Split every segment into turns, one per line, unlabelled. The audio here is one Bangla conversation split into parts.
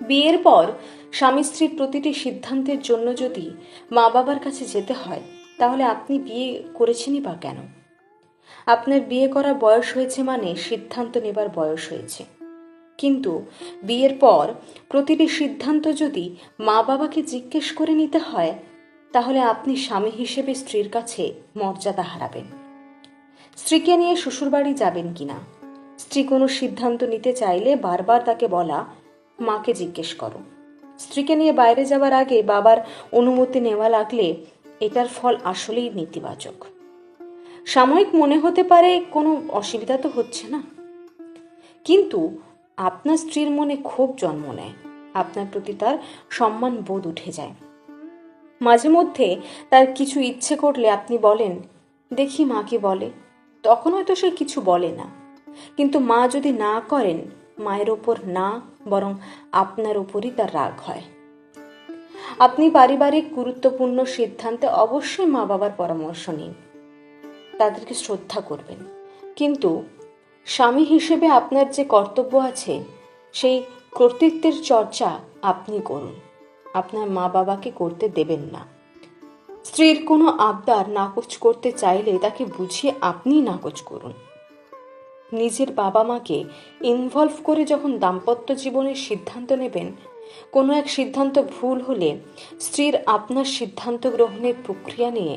বিয়ের পর স্বামী স্ত্রীর প্রতিটি সিদ্ধান্তের জন্য যদি মা বাবার কাছে যেতে হয়, তাহলে আপনি বিয়ে করেছেনই বা কেন? আপনার বিয়ে করার বয়স হয়েছে মানে সিদ্ধান্ত নেবার বয়স হয়েছে। কিন্তু বিয়ের পর প্রতিটি সিদ্ধান্ত যদি মা বাবাকে জিজ্ঞেস করে নিতে হয়, তাহলে আপনি স্বামী হিসেবে স্ত্রীর কাছে মর্যাদা হারাবেন। স্ত্রীকে নিয়ে শ্বশুরবাড়ি যাবেন কিনা, স্ত্রী কোনো সিদ্ধান্ত নিতে চাইলে বারবার তাকে বলা, মাকে জিজ্ঞেস করো। স্ত্রীকে নিয়ে বাইরে যাওয়ার আগে বাবার অনুমতি নেওয়া লাগলে এটার ফল আসলেই নেতিবাচক। সাময়িক মনে হতে পারে কোনো অসুবিধা তো হচ্ছে না, কিন্তু আপনার স্ত্রীর মনে ক্ষোভ জন্ম নেয়, আপনার প্রতি তার সম্মান বোধ উঠে যায়। মাঝে মধ্যে তার কিছু ইচ্ছে করলে আপনি বলেন, দেখি মা কি বলে। তখন হয়তো সে কিছু বলে না, কিন্তু মা যদি না করেন, মায়ের ওপর না, বরং আপনার ওপরই তার রাগ হয়। আপনি পারিবারিক গুরুত্বপূর্ণ সিদ্ধান্তে অবশ্যই মা বাবার পরামর্শ নিন, তাদেরকে শ্রদ্ধা করবেন, কিন্তু স্বামী হিসেবে আপনার যে কর্তব্য আছে সেই কর্তৃত্বের চর্চা আপনি করুন, আপনার মা বাবাকে করতে দেবেন না। স্ত্রীর কোনো আবদার নাকচ করতে চাইলে তাকে বুঝিয়ে আপনি নাকচ করুন। নিজের বাবা মাকে ইনভলভ করে যখন দাম্পত্য জীবনের সিদ্ধান্ত নেবেন, কোনো এক সিদ্ধান্ত ভুল হলে স্ত্রীর আপনার সিদ্ধান্ত গ্রহণের প্রক্রিয়া নিয়ে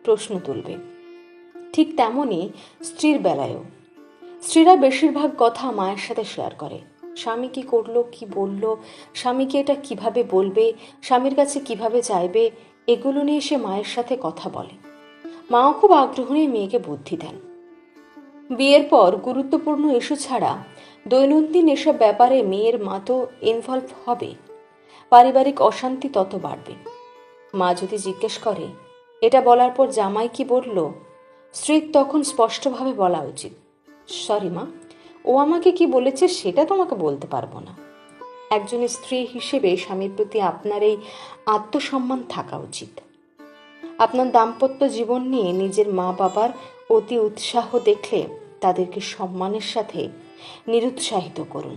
প্রশ্ন তুলবে। ঠিক তেমনই স্ত্রীর বেলায়ও স্ত্রীরা বেশিরভাগ কথা মায়ের সাথে শেয়ার করে। স্বামী কি করলো, কি বললো, স্বামীকে এটা কিভাবে বলবে, স্বামীর কাছে কিভাবে চাইবে, এগুলো নিয়ে সে মায়ের সাথে কথা বলে। মাও খুব আগ্রহ নিয়ে মেয়েকে বুদ্ধি দেন। বিয়ের পর গুরুত্বপূর্ণ ইস্যু ছাড়া দৈনন্দিন এসব ব্যাপারে মেয়ের মা তো ইনভলভ হবে, পারিবারিক অশান্তি তত বাড়বে। মা যদি জিজ্ঞেস করে, এটা বলার পর জামাই কি বলল, স্ত্রীর তখন স্পষ্টভাবে বলা উচিত, সরি মা, ও আমাকে কি বলেছে সেটা তোমাকে বলতে পারবো না। একজন স্ত্রী হিসেবে স্বামীর প্রতি আপনার এই আত্মসম্মান থাকা উচিত। আপনার দাম্পত্য জীবন নিয়ে নিজের মা বাবার অতি উৎসাহ দেখলে তাদেরকে সম্মানের সাথে নিরুৎসাহিত করুন।